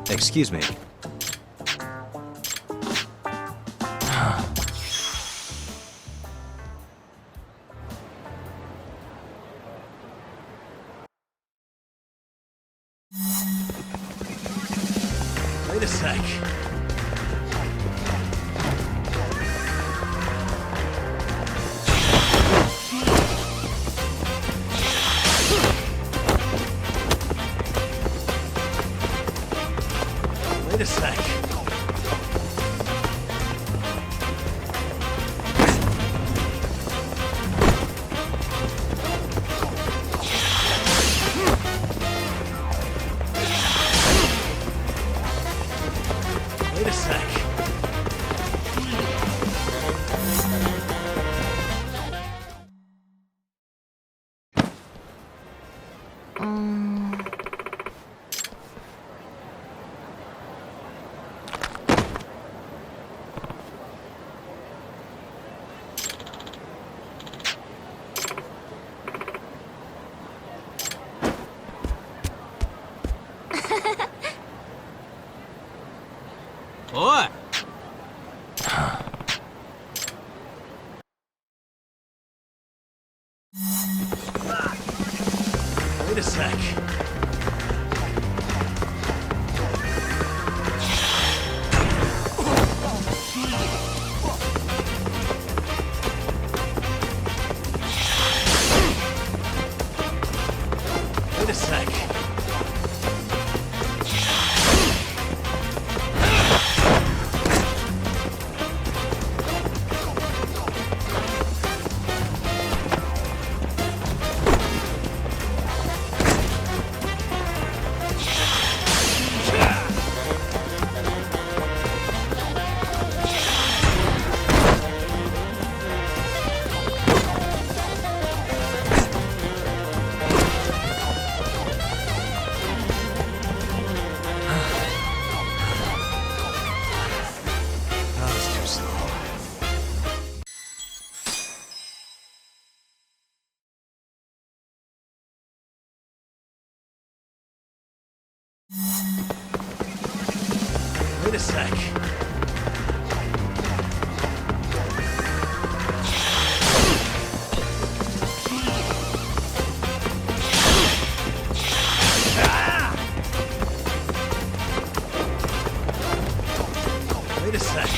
Excuse me. Wait a sec. Wait a sec. Wait a sec. Oi! Wait a sec. Wait a sec. That was too slow. Wait a sec. Wait a sec.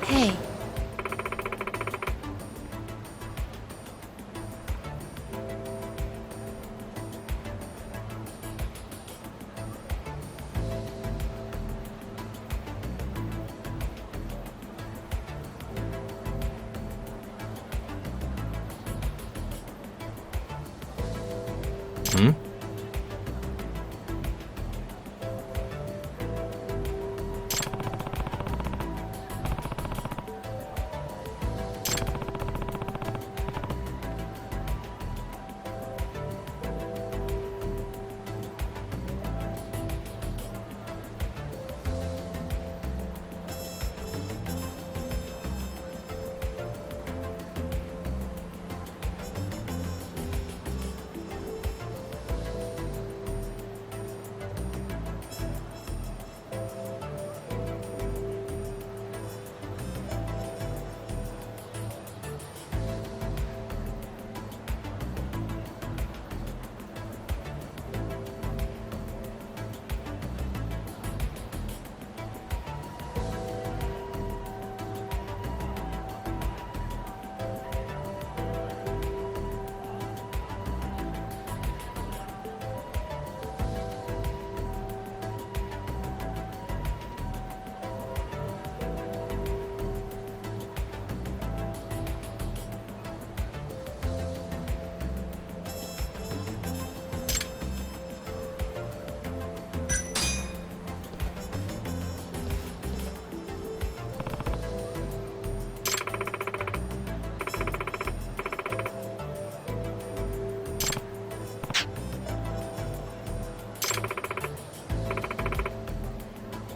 Hey. Hı?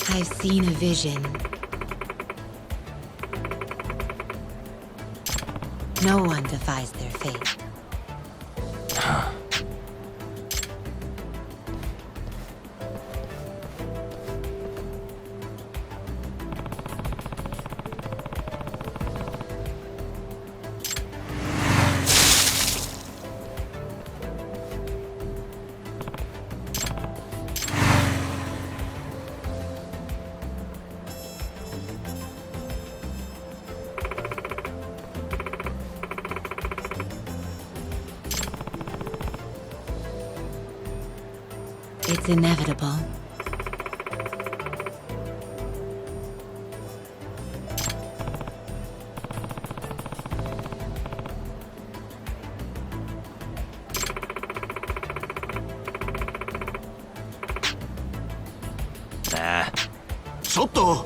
I've seen a vision. No one defies their fate. It's inevitable. Nah. ちょっと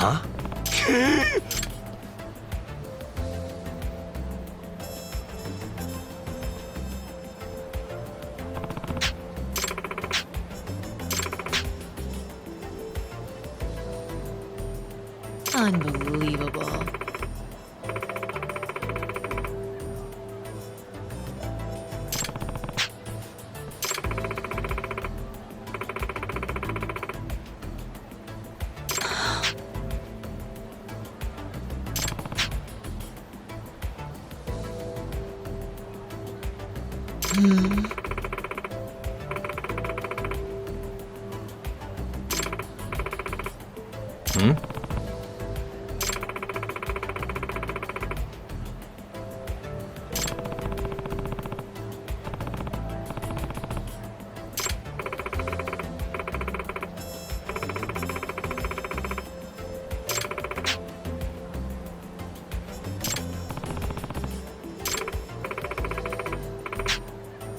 Huh? Unbelievable. Hı?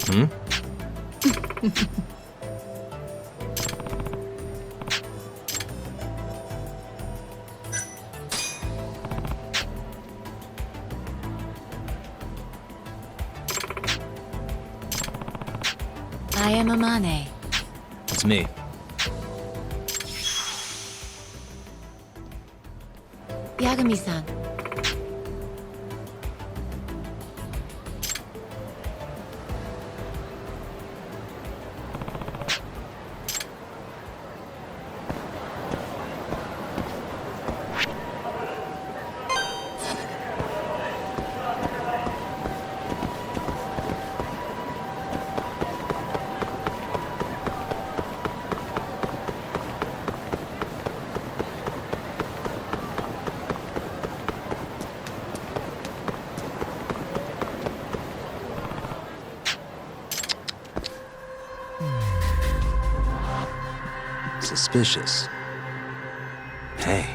Hmm? I am Amane. It's me. Yagami-san. Suspicious. Hey.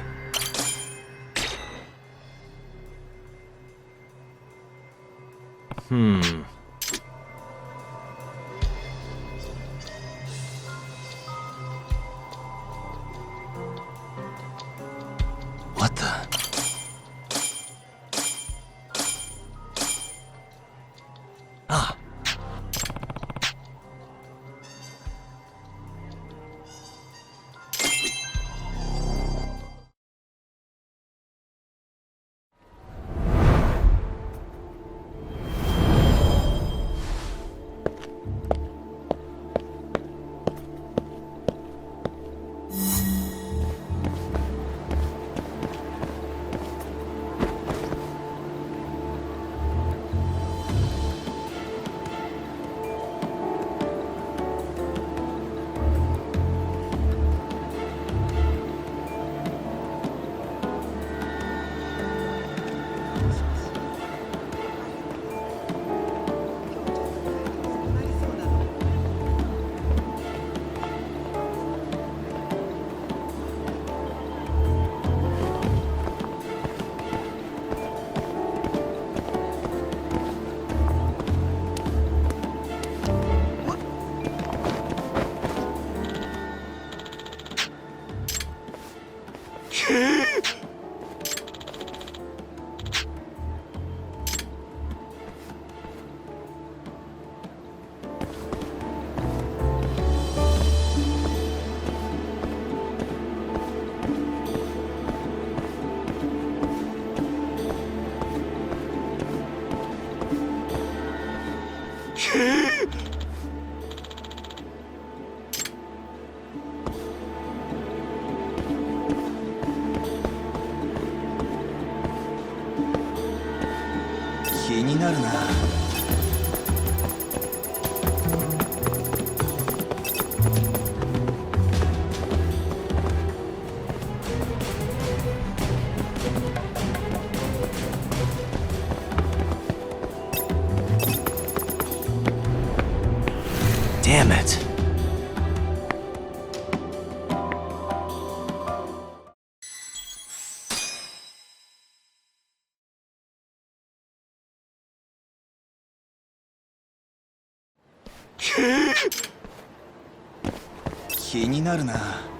What the? Ah. Damn it.気になるな。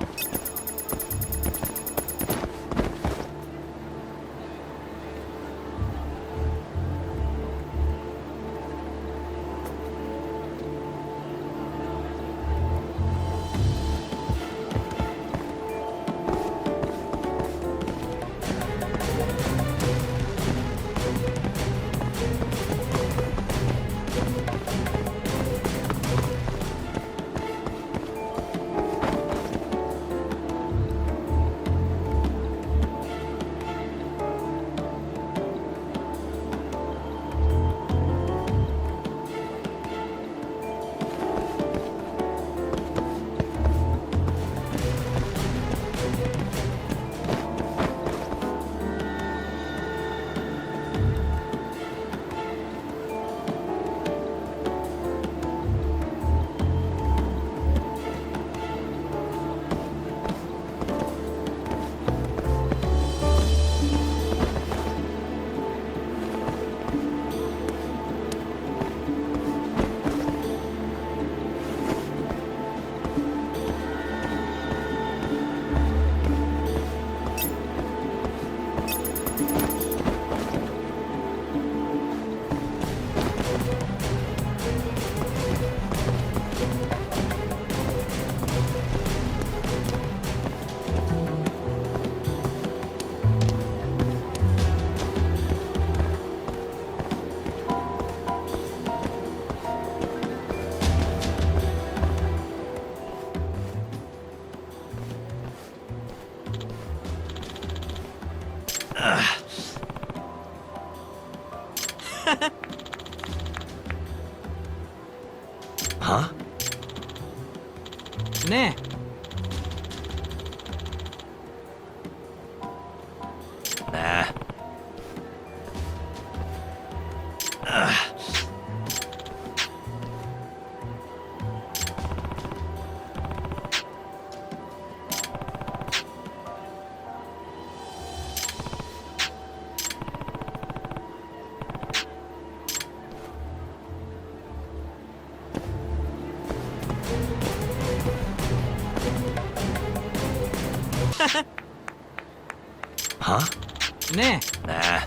Huh? ねえ。 Nah. Huh? ね Nah.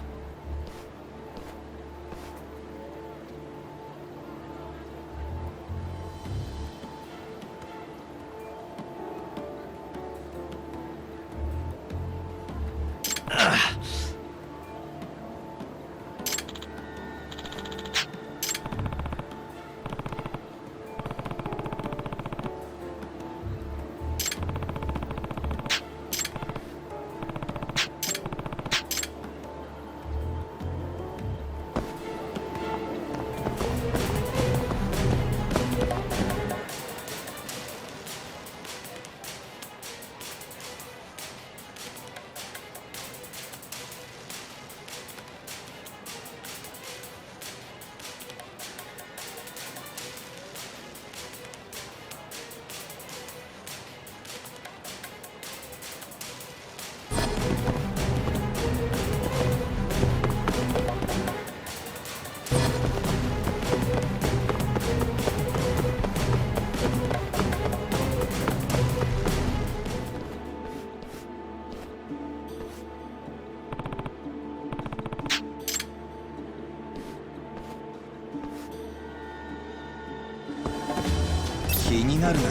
気になるな。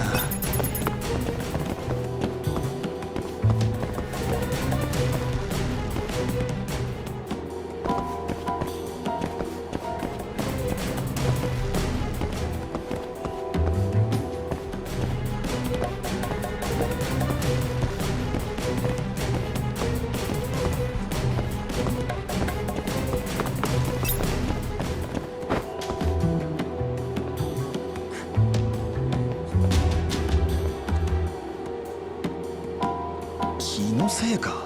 気のせいか。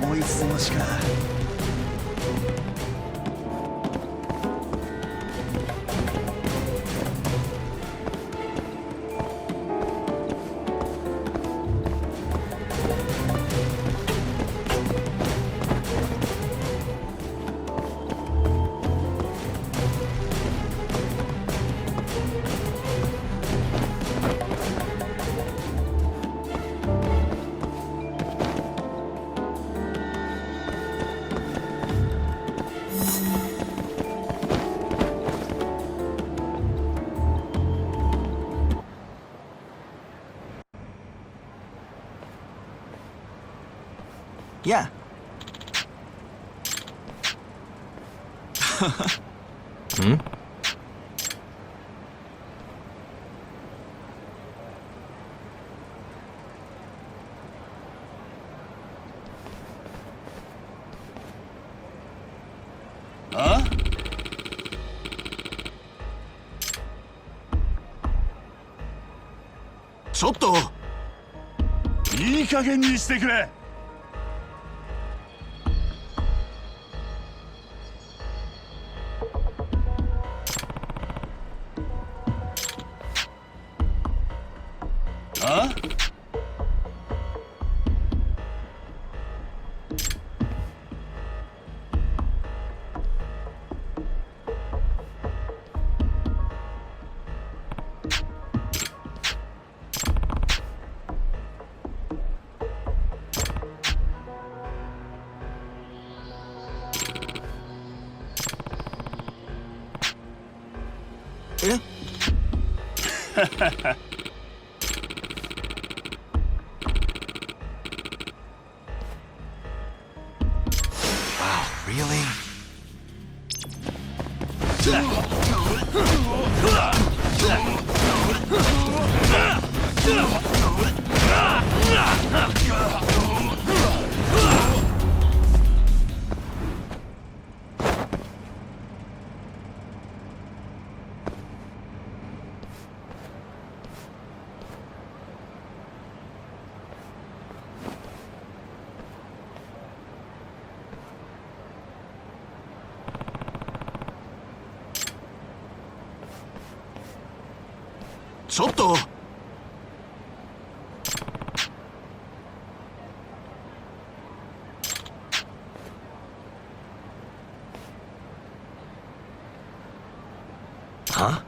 思い過ごしか。Yeah. Hmm? Huh? ちょっといい加減にしてくれ。あ？ Eh? Wow, really? Chotto! Huh?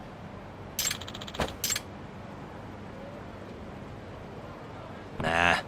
Nah.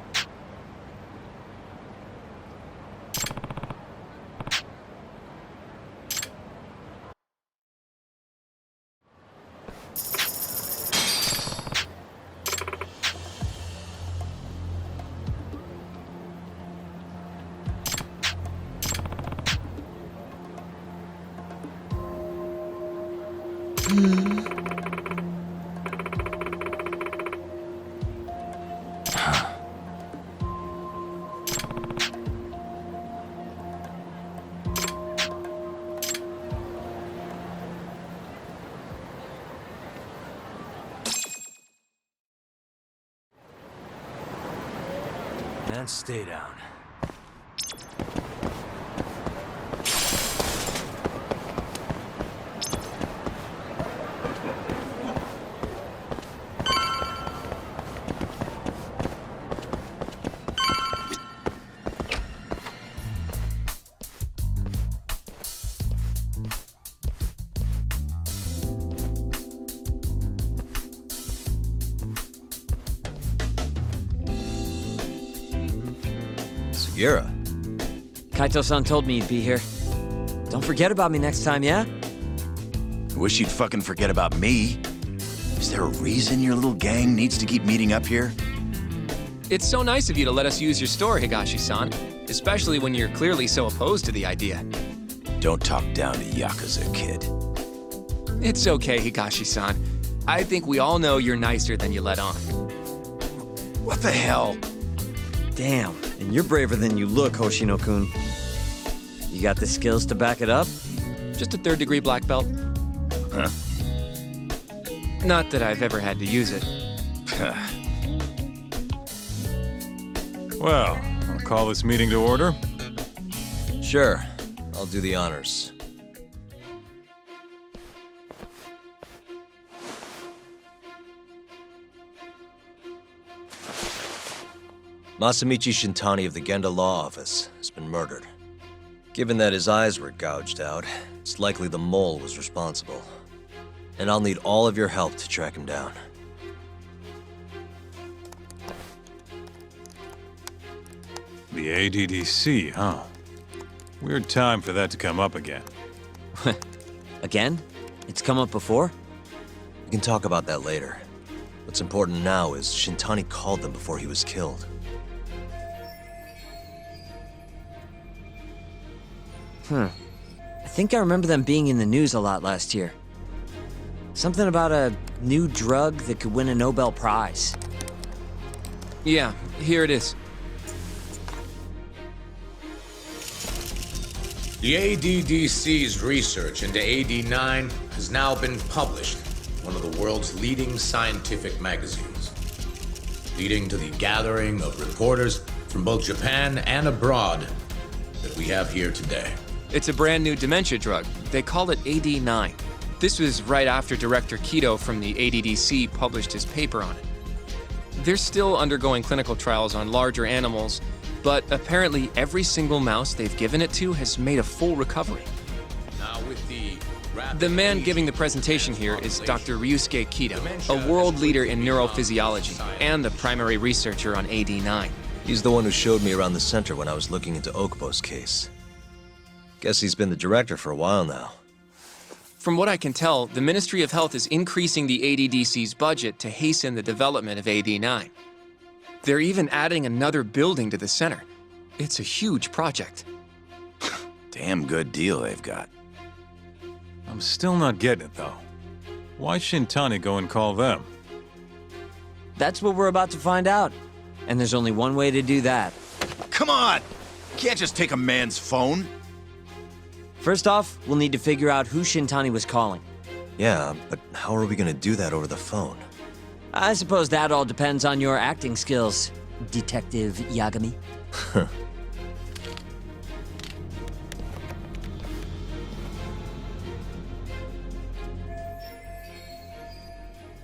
And stay down. Sugiura. Kaito-san told me you'd be here. Don't forget about me next time, yeah? I wish you'd fucking forget about me. Is there a reason your little gang needs to keep meeting up here? It's so nice of you to let us use your store, Higashi-san. Especially when you're clearly so opposed to the idea. Don't talk down to Yakuza, kid. It's okay, Higashi-san. I think we all know you're nicer than you let on. What the hell? Damn, and you're braver than you look, Hoshino-kun. You got the skills to back it up? Just a third-degree black belt. Huh? Not that I've ever had to use it. Well, I'll call this meeting to order. Sure, I'll do the honors. Masamichi Shintani of the Genda Law Office has been murdered. Given that his eyes were gouged out, it's likely the mole was responsible. And I'll need all of your help to track him down. The ADDC, huh? Weird time for that to come up again. Again? It's come up before? We can talk about that later. What's important now is Shintani called them before he was killed. I think I remember them being in the news a lot last year. Something about a new drug that could win a Nobel Prize. Yeah, here it is. The ADDC's research into AD9 has now been published in one of the world's leading scientific magazines, leading to the gathering of reporters from both Japan and abroad that we have here today. It's a brand new dementia drug. They call it AD9. This was right after Director Kido from the ADDC published his paper on it. They're still undergoing clinical trials on larger animals, but apparently every single mouse they've given it to has made a full recovery. Now with The man giving the presentation here is Dr. Ryusuke Kido, a world leader in neurophysiology and the primary researcher on AD9. He's the one who showed me around the center when I was looking into Okubo's case. Guess he's been the director for a while now. From what I can tell, the Ministry of Health is increasing the ADDC's budget to hasten the development of AD9. They're even adding another building to the center. It's a huge project. Damn good deal they've got. I'm still not getting it, though. Why Shintani go and call them? That's what we're about to find out. And there's only one way to do that. Come on! Can't just take a man's phone. First off, we'll need to figure out who Shintani was calling. Yeah, but how are we gonna do that over the phone? I suppose that all depends on your acting skills, Detective Yagami.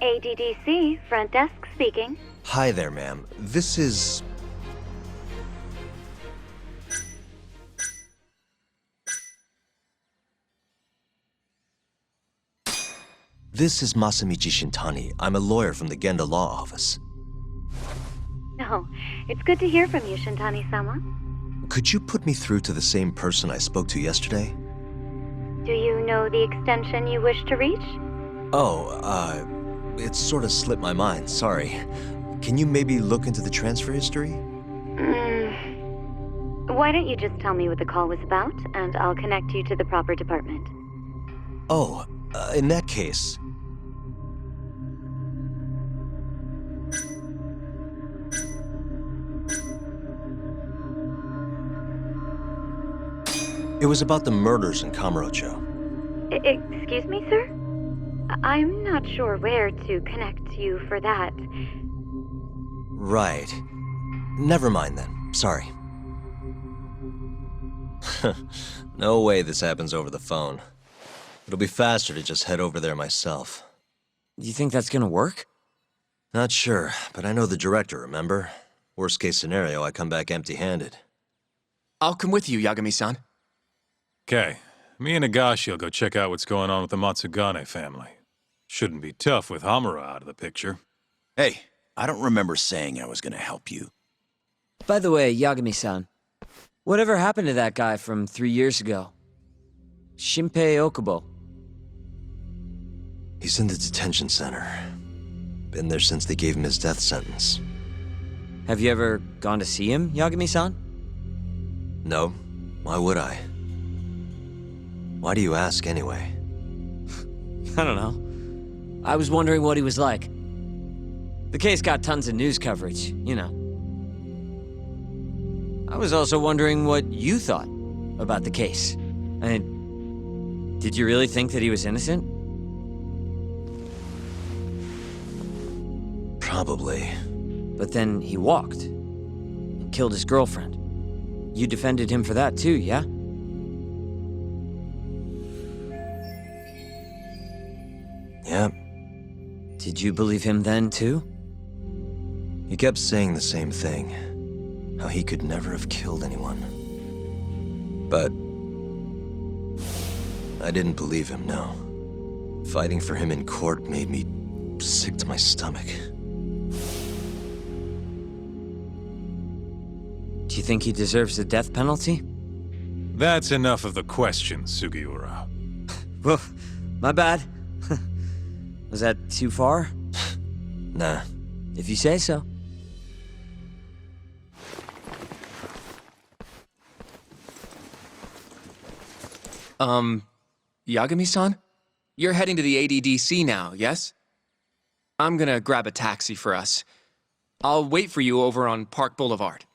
ADDC, front desk speaking. Hi there, ma'am. This is... This is Masamichi Shintani. I'm a lawyer from the Genda Law Office. Oh, it's good to hear from you, Shintani-sama. Could you put me through to the same person I spoke to yesterday? Do you know the extension you wish to reach? It sort of slipped my mind, sorry. Can you maybe look into the transfer history? Why don't you just tell me what the call was about, and I'll connect you to the proper department. Oh, in that case... It was about the murders in Kamurocho. Excuse me, sir? I'm not sure where to connect you for that. Right. Never mind then. Sorry. No way this happens over the phone. It'll be faster to just head over there myself. You think that's gonna work? Not sure, but I know the director, remember? Worst case scenario, I come back empty-handed. I'll come with you, Yagami-san. Okay, me and Nagashi will go check out what's going on with the Matsugane family. Shouldn't be tough with Hamura out of the picture. Hey, I don't remember saying I was gonna help you. By the way, Yagami-san, whatever happened to that guy from 3 years ago? Shinpei Okubo. He's in the detention center. Been there since they gave him his death sentence. Have you ever gone to see him, Yagami-san? No, why would I? Why do you ask anyway? I don't know. I was wondering what he was like. The case got tons of news coverage, you know. I was also wondering what you thought about the case. I mean, did you really think that he was innocent? Probably. But then he walked. And killed his girlfriend. You defended him for that too, yeah? Yeah. Did you believe him then too? He kept saying the same thing. How he could never have killed anyone. But... I didn't believe him, no. Fighting for him in court made me sick to my stomach. Do you think he deserves the death penalty? That's enough of the questions, Sugiura. Well, my bad. Was that too far? Nah. If you say so. Yagami-san? You're heading to the ADDC now, yes? I'm gonna grab a taxi for us. I'll wait for you over on Park Boulevard.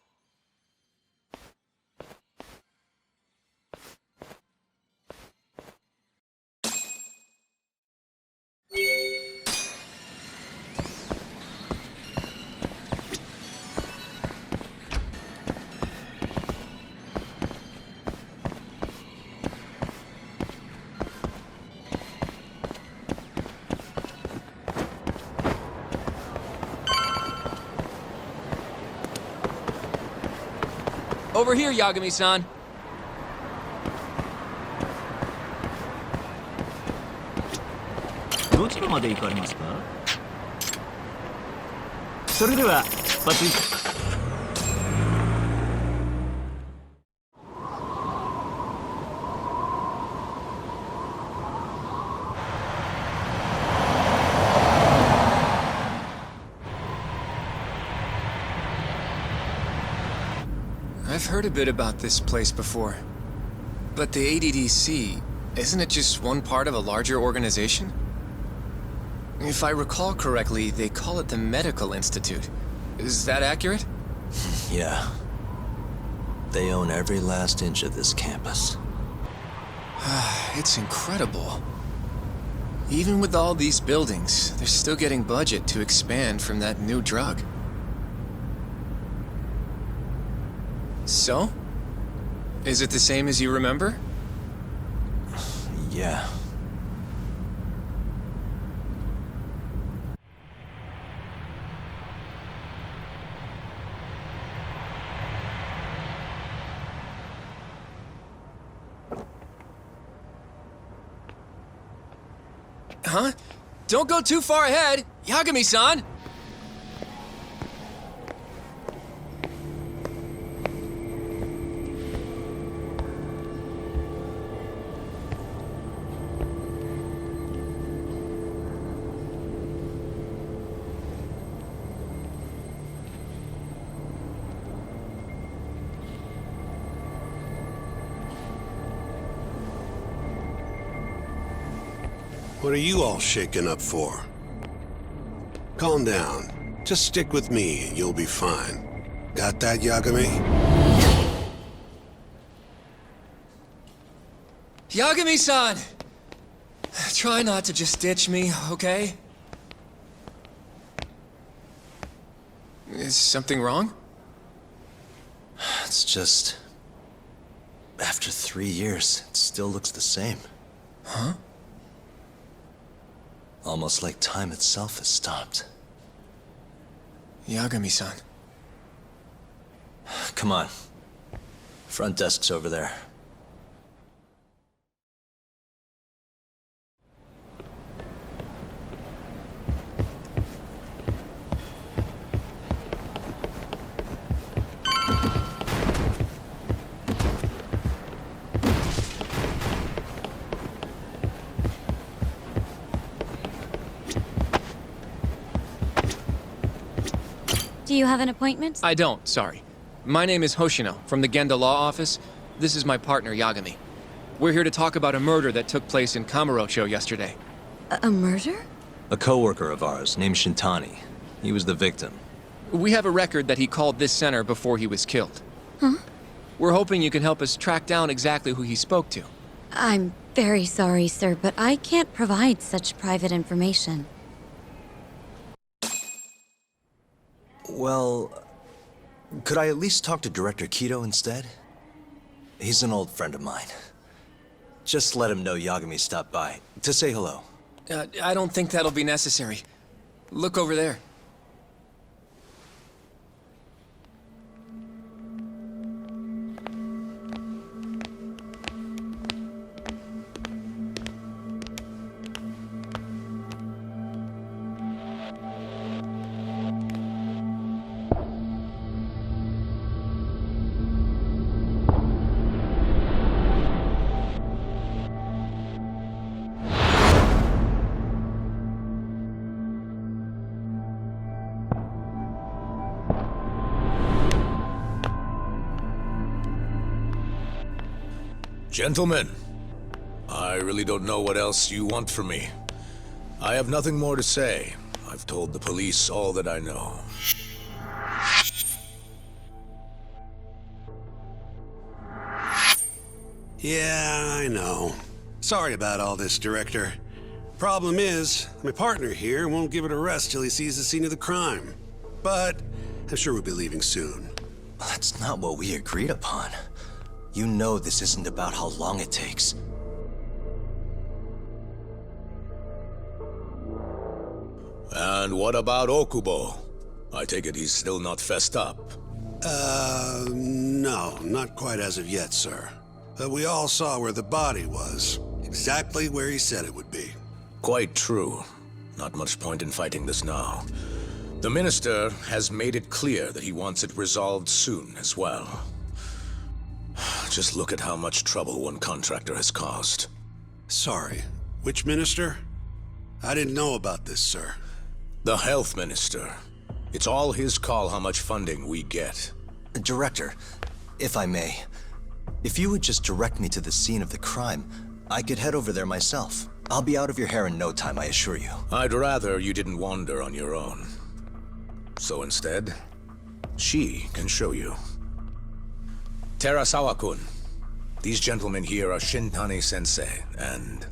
Over here, Yagami-san. I've heard a bit about this place before. But the ADDC, isn't it just one part of a larger organization? If I recall correctly, they call it the Medical Institute. Is that accurate? Yeah. They own every last inch of this campus. It's incredible. Even with all these buildings, they're still getting budget to expand from that new drug. So? Is it the same as you remember? Yeah. Huh? Don't go too far ahead! Yagami-san! What are you all shaken up for? Calm down. Just stick with me and you'll be fine. Got that, Yagami? Yagami-san! Try not to just ditch me, okay? Is something wrong? It's just... After 3 years, it still looks the same. Huh? Almost like time itself has stopped. Yagami-san. Come on. Front desk's over there. Do you have an appointment? I don't, sorry. My name is Hoshino, from the Genda Law Office. This is my partner, Yagami. We're here to talk about a murder that took place in Kamurocho yesterday. A murder? A coworker of ours, named Shintani. He was the victim. We have a record that he called this center before he was killed. Huh? We're hoping you can help us track down exactly who he spoke to. I'm very sorry, sir, but I can't provide such private information. Well, could I at least talk to Director Kido instead? He's an old friend of mine. Just let him know Yagami stopped by, to say hello. I don't think that'll be necessary. Look over there. Gentlemen, I really don't know what else you want from me. I have nothing more to say. I've told the police all that I know. Yeah, I know. Sorry about all this, Director. Problem is, my partner here won't give it a rest till he sees the scene of the crime. But I'm sure we'll be leaving soon. That's not what we agreed upon. You know this isn't about how long it takes. And what about Okubo? I take it he's still not fessed up. No, not quite as of yet, sir. But we all saw where the body was. Exactly where he said it would be. Quite true. Not much point in fighting this now. The Minister has made it clear that he wants it resolved soon as well. Just look at how much trouble one contractor has caused. Sorry, which minister? I didn't know about this, sir. The Health Minister. It's all his call how much funding we get. Director, If I may, if you would just direct me to the scene of the crime, I could head over there myself. I'll be out of your hair in no time, I assure you. I'd rather you didn't wander on your own. So instead, she can show you. Terasawa-kun, these gentlemen here are Shintani-sensei and,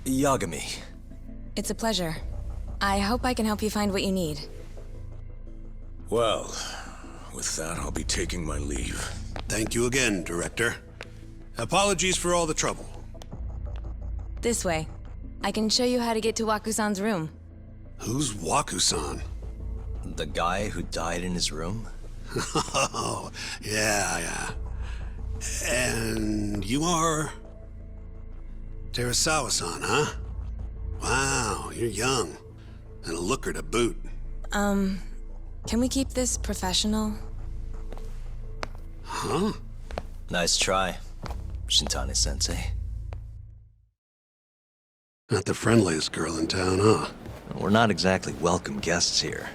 Yagami. It's a pleasure. I hope I can help you find what you need. well, with that, I'll be taking my leave. Thank you again, Director. Apologies for all the trouble. This way. I can show you how to get to Waku-san's room. Who's Waku-san? The guy who died in his room? Oh, yeah. And you are... Terasawa-san, huh? Wow, you're young. And a looker to boot. Can we keep this professional? Huh? Nice try, Shintani-sensei. Not the friendliest girl in town, huh? We're not exactly welcome guests here.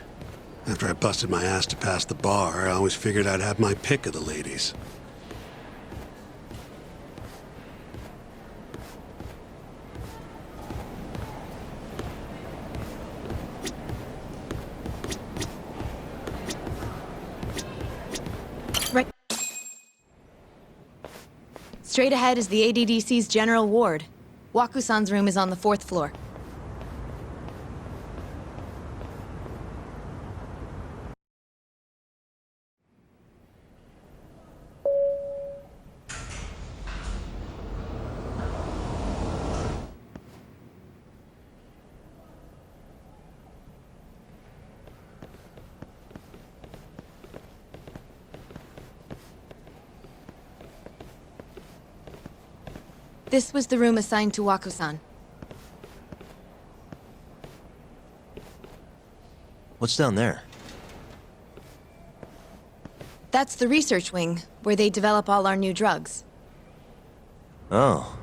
After I busted my ass to pass the bar, I always figured I'd have my pick of the ladies. Right. Straight ahead is the ADDC's general ward. Waku-san's room is on the 4th floor. This was the room assigned to Waku-san. What's down there? That's the research wing, where they develop all our new drugs. Oh.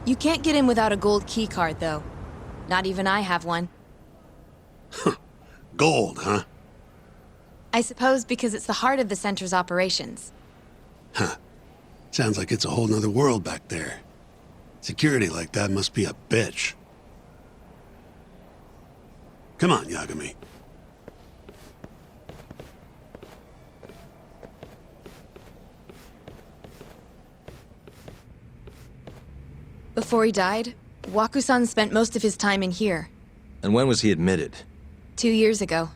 You can't get in without a gold key card, though. Not even I have one. Gold, huh? I suppose because it's the heart of the center's operations. Huh. Sounds like it's a whole nother world back there. Security like that must be a bitch. Come on, Yagami. Before he died, Waku-san spent most of his time in here. And when was he admitted? 2 years ago.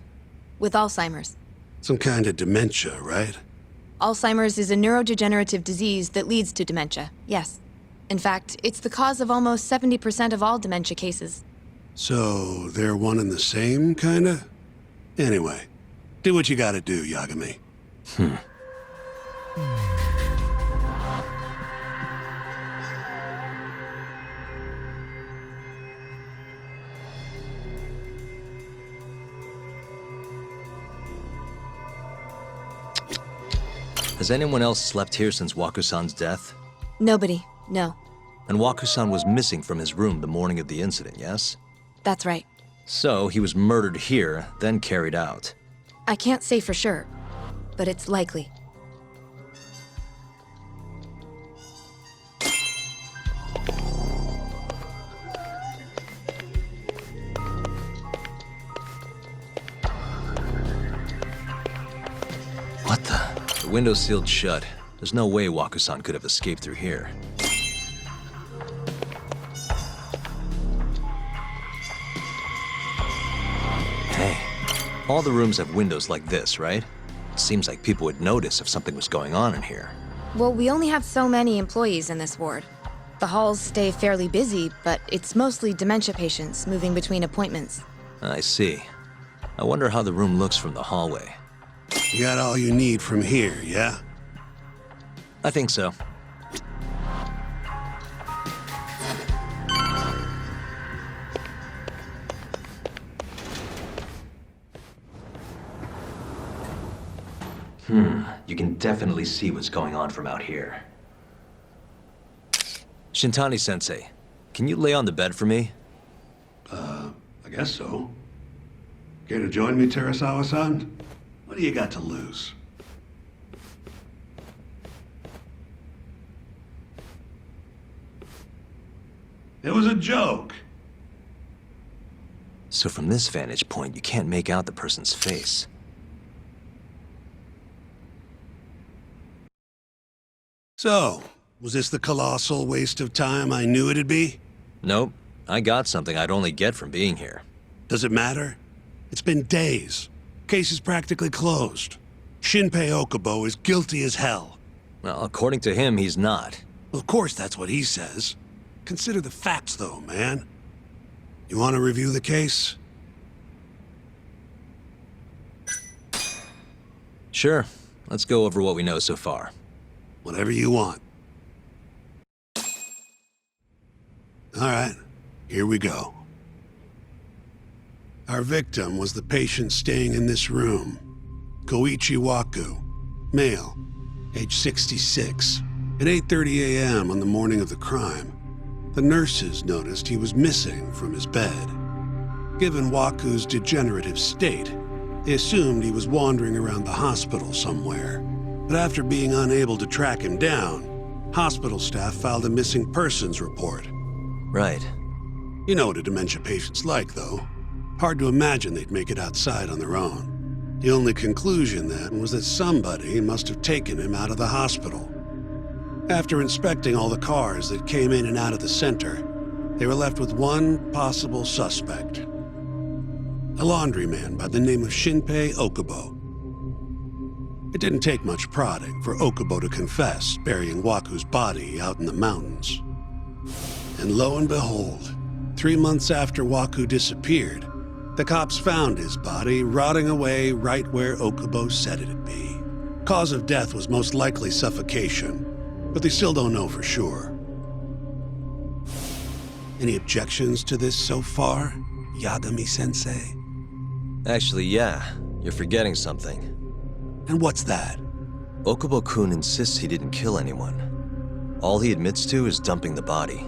With Alzheimer's. Some kind of dementia, right? Alzheimer's is a neurodegenerative disease that leads to dementia, yes. In fact, it's the cause of almost 70% of all dementia cases. So, they're one and the same, kinda? Anyway, do what you gotta do, Yagami. Has anyone else slept here since Waku-san's death? Nobody, no. And Waku-san was missing from his room the morning of the incident, yes? That's right. So he was murdered here, then carried out. I can't say for sure, but it's likely. What the? The window's sealed shut. There's no way Waku-san could have escaped through here. Hey, all the rooms have windows like this, right? Seems like people would notice if something was going on in here. Well, we only have so many employees in this ward. The halls stay fairly busy, but it's mostly dementia patients moving between appointments. I see. I wonder how the room looks from the hallway. You got all you need from here, yeah? I think so. You can definitely see what's going on from out here. Shintani-sensei, can you lay on the bed for me? I guess so. Care to join me, Terasawa-san? What do you got to lose? It was a joke. So from this vantage point, you can't make out the person's face. So, was this the colossal waste of time I knew it'd be? Nope. I got something I'd only get from being here. Does it matter? It's been days. Case is practically closed. Shinpei Okubo is guilty as hell. Well, according to him, he's not. Well, of course that's what he says. Consider the facts, though, man. You want to review the case? Sure. Let's go over what we know so far. Whatever you want. All right, here we go. Our victim was the patient staying in this room. Koichi Waku, male, age 66. At 8:30 a.m. on the morning of the crime, the nurses noticed he was missing from his bed. Given Waku's degenerative state, they assumed he was wandering around the hospital somewhere. But after being unable to track him down, hospital staff filed a missing persons report. Right. You know what a dementia patient's like, though. Hard to imagine they'd make it outside on their own. The only conclusion then was that somebody must have taken him out of the hospital. After inspecting all the cars that came in and out of the center, they were left with one possible suspect. A laundryman by the name of Shinpei Okubo. It didn't take much prodding for Okubo to confess burying Waku's body out in the mountains. And lo and behold, 3 months after Waku disappeared, the cops found his body rotting away right where Okubo said it'd be. Cause of death was most likely suffocation, but they still don't know for sure. Any objections to this so far, Yagami-sensei? Actually, yeah. You're forgetting something. And what's that? Okubo-kun insists he didn't kill anyone. All he admits to is dumping the body.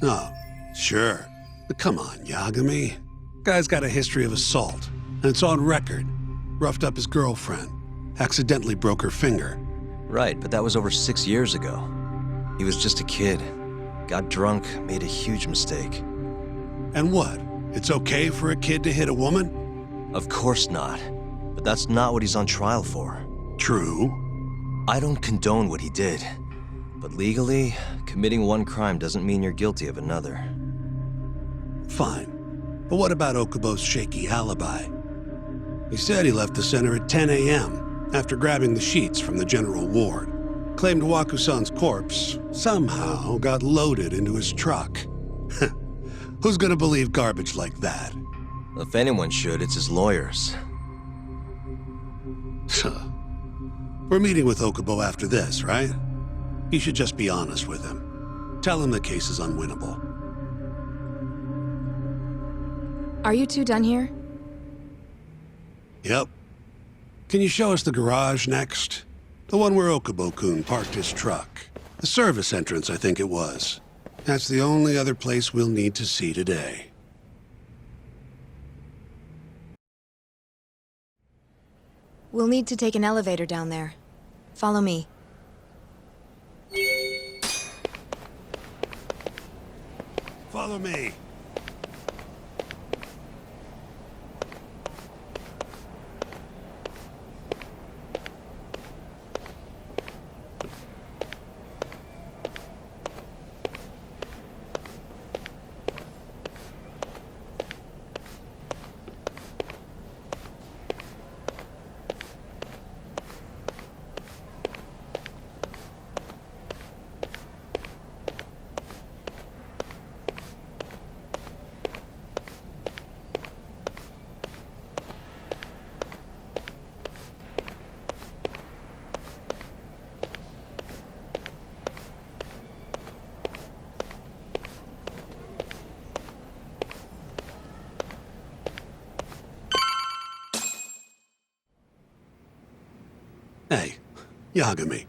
Oh, sure. But come on, Yagami. Guy's got a history of assault, and it's on record. Roughed up his girlfriend. Accidentally broke her finger. Right, but that was over 6 years ago. He was just a kid. Got drunk, made a huge mistake. And what? It's okay for a kid to hit a woman? Of course not. But that's not what he's on trial for. True. I don't condone what he did. But legally, committing one crime doesn't mean you're guilty of another. Fine. But what about Okubo's shaky alibi? He said he left the center at 10 a.m. after grabbing the sheets from the general ward. Claimed Waku-san's corpse somehow got loaded into his truck. Who's gonna believe garbage like that? If anyone should, it's his lawyers. We're meeting with Okubo after this, right? You should just be honest with him. Tell him the case is unwinnable. Are you two done here? Yep. Can you show us the garage next? The one where Okubo-kun parked his truck. The service entrance, I think it was. That's the only other place we'll need to see today. We'll need to take an elevator down there. Follow me. Follow me. Hey, Yagami.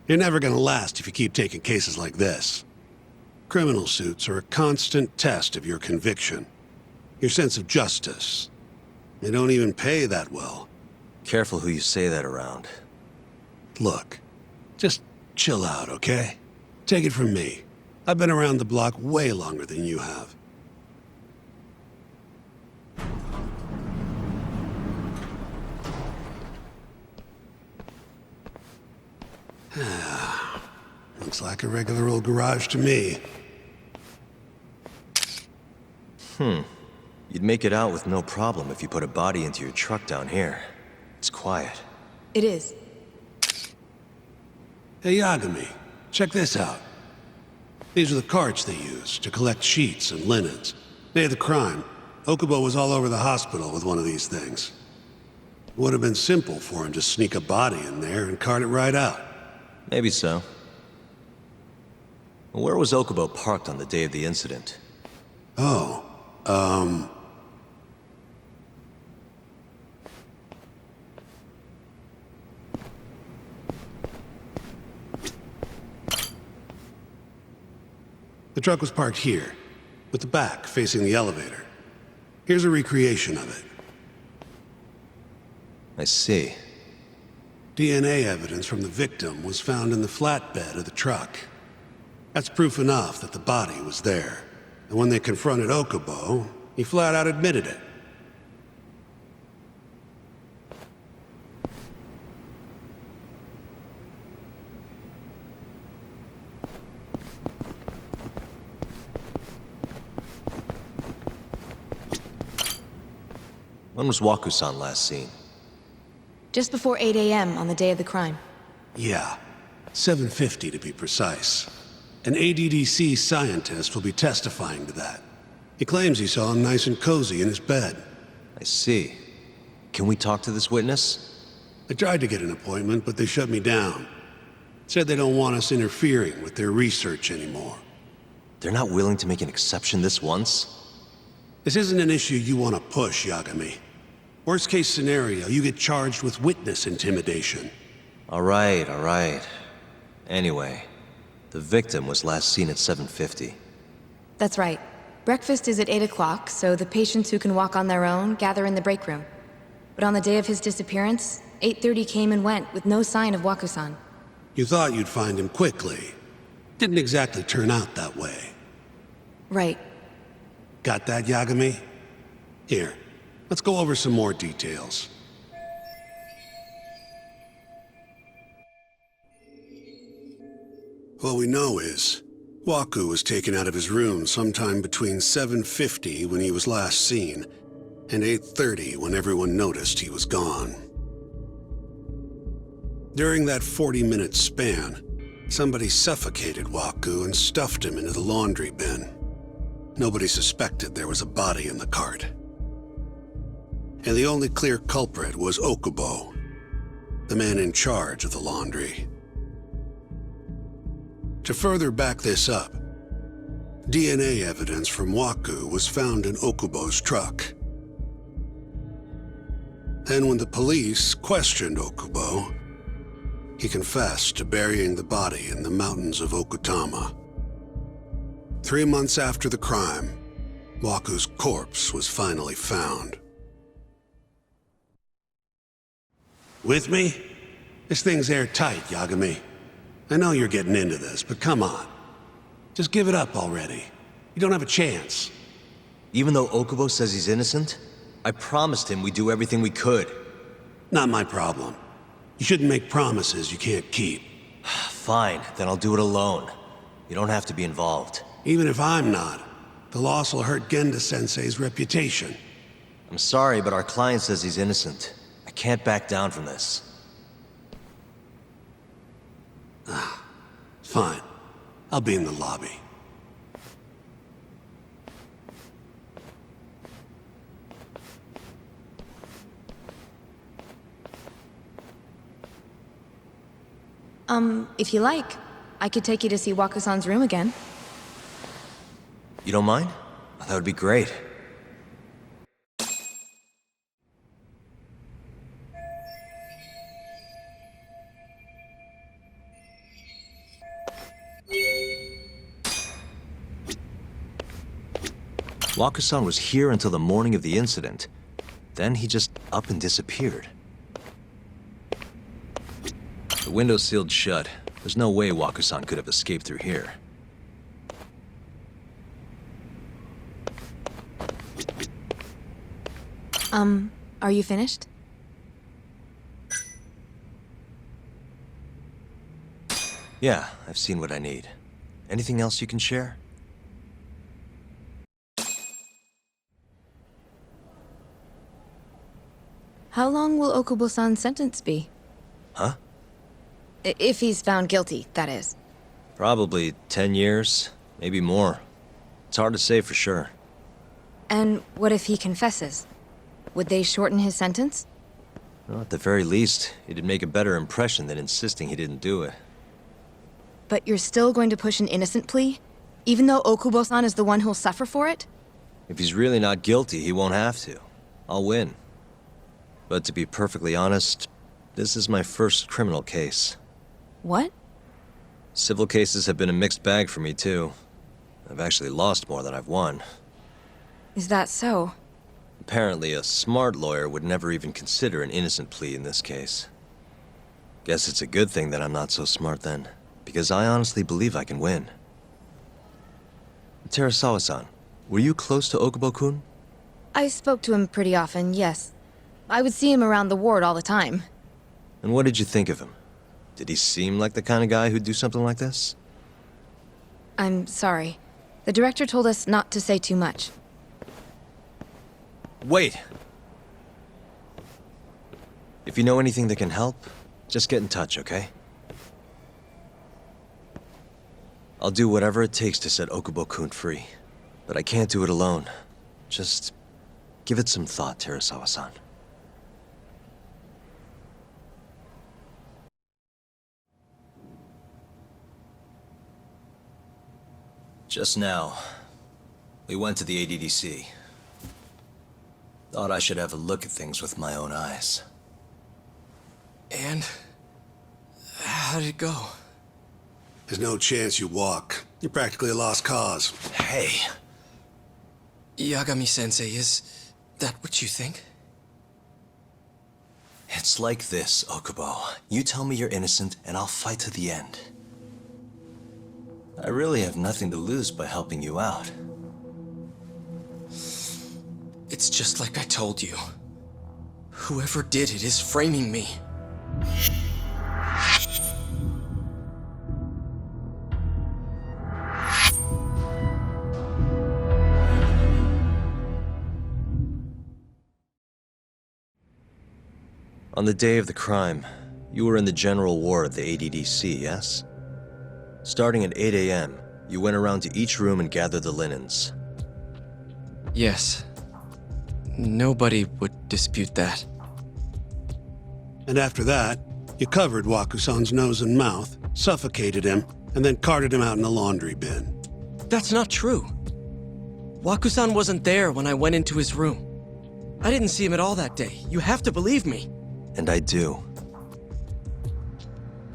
You're never gonna last if you keep taking cases like this. Criminal suits are a constant test of your conviction, your sense of justice. They don't even pay that well. Careful who you say that around. Look, just chill out, okay? Take it from me. I've been around the block way longer than you have. Looks like a regular old garage to me. You'd make it out with no problem if you put a body into your truck down here. It's quiet. It is. Hey, Yagami, check this out. These are the carts they used to collect sheets and linens. Day of the crime, Okubo was all over the hospital with one of these things. It would have been simple for him to sneak a body in there and cart it right out. Maybe so. Where was Okubo parked on the day of the incident? Oh, the truck was parked here, with the back facing the elevator. Here's a recreation of it. I see. DNA evidence from the victim was found in the flatbed of the truck. That's proof enough that the body was there. And when they confronted Okubo, he flat out admitted it. When was Waku-san last seen? Just before 8 a.m. on the day of the crime. Yeah, 7:50 to be precise. An ADDC scientist will be testifying to that. He claims he saw him nice and cozy in his bed. I see. Can we talk to this witness? I tried to get an appointment, but they shut me down. Said they don't want us interfering with their research anymore. They're not willing to make an exception this once? This isn't an issue you want to push, Yagami. Worst case scenario, you get charged with witness intimidation. All right. Anyway, the victim was last seen at 7:50. That's right. Breakfast is at 8 o'clock, so the patients who can walk on their own gather in the break room. But on the day of his disappearance, 8:30 came and went with no sign of Waku-san. You thought you'd find him quickly. Didn't exactly turn out that way. Right. Got that, Yagami? Here, let's go over some more details. What we know is, Waku was taken out of his room sometime between 7:50 when he was last seen, and 8:30 when everyone noticed he was gone. During that 40-minute span, somebody suffocated Waku and stuffed him into the laundry bin. Nobody suspected there was a body in the cart. And the only clear culprit was Okubo, the man in charge of the laundry. To further back this up, DNA evidence from Waku was found in Okubo's truck. Then when the police questioned Okubo, he confessed to burying the body in the mountains of Okutama. 3 months after the crime, Waku's corpse was finally found. With me? This thing's airtight, Yagami. I know you're getting into this, but come on. Just give it up already. You don't have a chance. Even though Okubo says he's innocent, I promised him we'd do everything we could. Not my problem. You shouldn't make promises you can't keep. Fine, then I'll do it alone. You don't have to be involved. Even if I'm not, the loss will hurt Genda-sensei's reputation. I'm sorry, but our client says he's innocent. I can't back down from this. Fine. I'll be in the lobby. If you like, I could take you to see Waku-san's room again. You don't mind? That would be great. Wakusan was here until the morning of the incident. Then he just up and disappeared. The window's sealed shut. There's no way Wakusan could have escaped through here. Are you finished? Yeah, I've seen what I need. Anything else you can share? How long will Okubo-san's sentence be? Huh? If he's found guilty, that is. Probably 10 years, maybe more. It's hard to say for sure. And what if he confesses? Would they shorten his sentence? Well, at the very least, it'd make a better impression than insisting he didn't do it. But you're still going to push an innocent plea? Even though Okubo-san is the one who'll suffer for it? If he's really not guilty, he won't have to. I'll win. But to be perfectly honest, this is my first criminal case. What? Civil cases have been a mixed bag for me, too. I've actually lost more than I've won. Is that so? Apparently, a smart lawyer would never even consider an innocent plea in this case. Guess it's a good thing that I'm not so smart then, because I honestly believe I can win. Terasawa-san, were you close to Okubo-kun? I spoke to him pretty often, yes. I would see him around the ward all the time. And what did you think of him? Did he seem like the kind of guy who'd do something like this? I'm sorry. The director told us not to say too much. Wait! If you know anything that can help, just get in touch, okay? I'll do whatever it takes to set Okubo-kun free. But I can't do it alone. Just give it some thought, Terasawa-san. Just now, we went to the ADDC. Thought I should have a look at things with my own eyes. And? How did it go? There's no chance you walk. You're practically a lost cause. Hey! Yagami-sensei, is that what you think? It's like this, Okubo. You tell me you're innocent, and I'll fight to the end. I really have nothing to lose by helping you out. It's just like I told you. Whoever did it is framing me. On the day of the crime, you were in the general ward of the ADDC, yes? Starting at 8 a.m., you went around to each room and gathered the linens. Yes. Nobody would dispute that. And after that, you covered Wakusan's nose and mouth, suffocated him, and then carted him out in a laundry bin. That's not true. Wakusan wasn't there when I went into his room. I didn't see him at all that day. You have to believe me. And I do.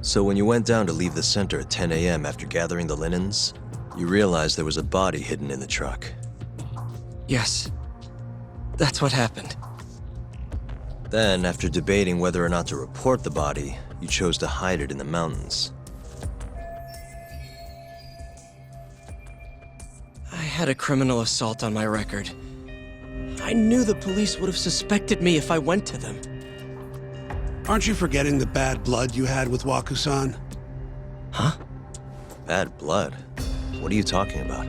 So when you went down to leave the center at 10 a.m. after gathering the linens, you realized there was a body hidden in the truck. Yes. That's what happened. Then, after debating whether or not to report the body, you chose to hide it in the mountains. I had a criminal assault on my record. I knew the police would have suspected me if I went to them. Aren't you forgetting the bad blood you had with Wakusan? Huh? Bad blood? What are you talking about?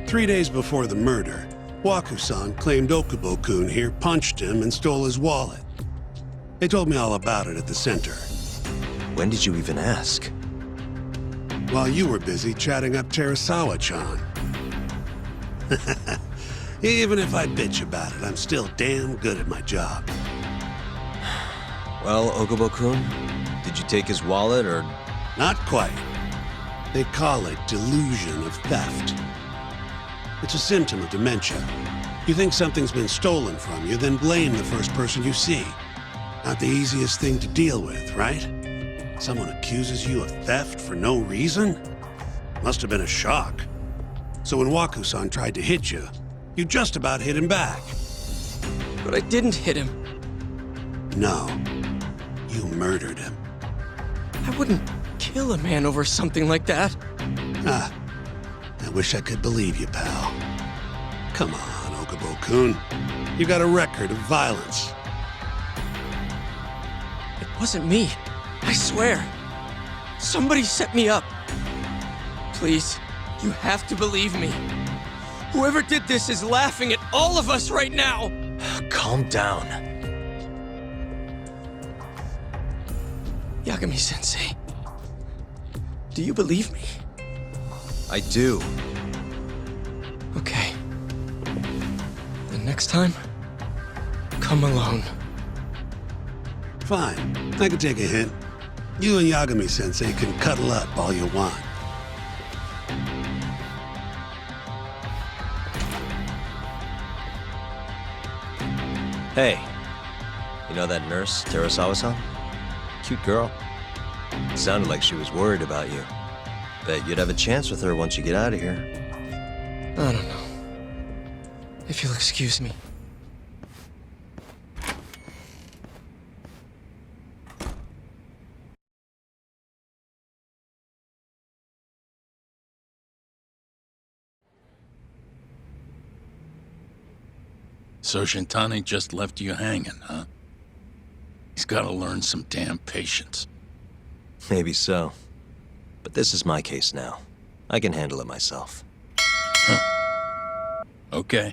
3 days before the murder, Wakusan claimed Okubo-kun here punched him and stole his wallet. They told me all about it at the center. When did you even ask? While you were busy chatting up Terasawa-chan. Even if I bitch about it, I'm still damn good at my job. Well, Okubo-kun, did you take his wallet, or...? Not quite. They call it delusion of theft. It's a symptom of dementia. You think something's been stolen from you, then blame the first person you see. Not the easiest thing to deal with, right? Someone accuses you of theft for no reason? Must have been a shock. So when Wakusan tried to hit you, you just about hit him back. But I didn't hit him. No, you murdered him. I wouldn't kill a man over something like that. Ah, I wish I could believe you, pal. Come on, Okubo-kun. You got a record of violence. It wasn't me. I swear. Somebody set me up. Please, you have to believe me. Whoever did this is laughing at all of us right now. Calm down. Yagami-sensei, do you believe me? I do. Okay. The next time, come alone. Fine, I can take a hint. You and Yagami-sensei can cuddle up all you want. Hey, you know that nurse, Terasawa-san? Cute girl. Sounded like she was worried about you. Bet you'd have a chance with her once you get out of here. I don't know. If you'll excuse me. So Shintani just left you hanging, huh? He's gotta learn some damn patience. Maybe so. But this is my case now. I can handle it myself. Okay.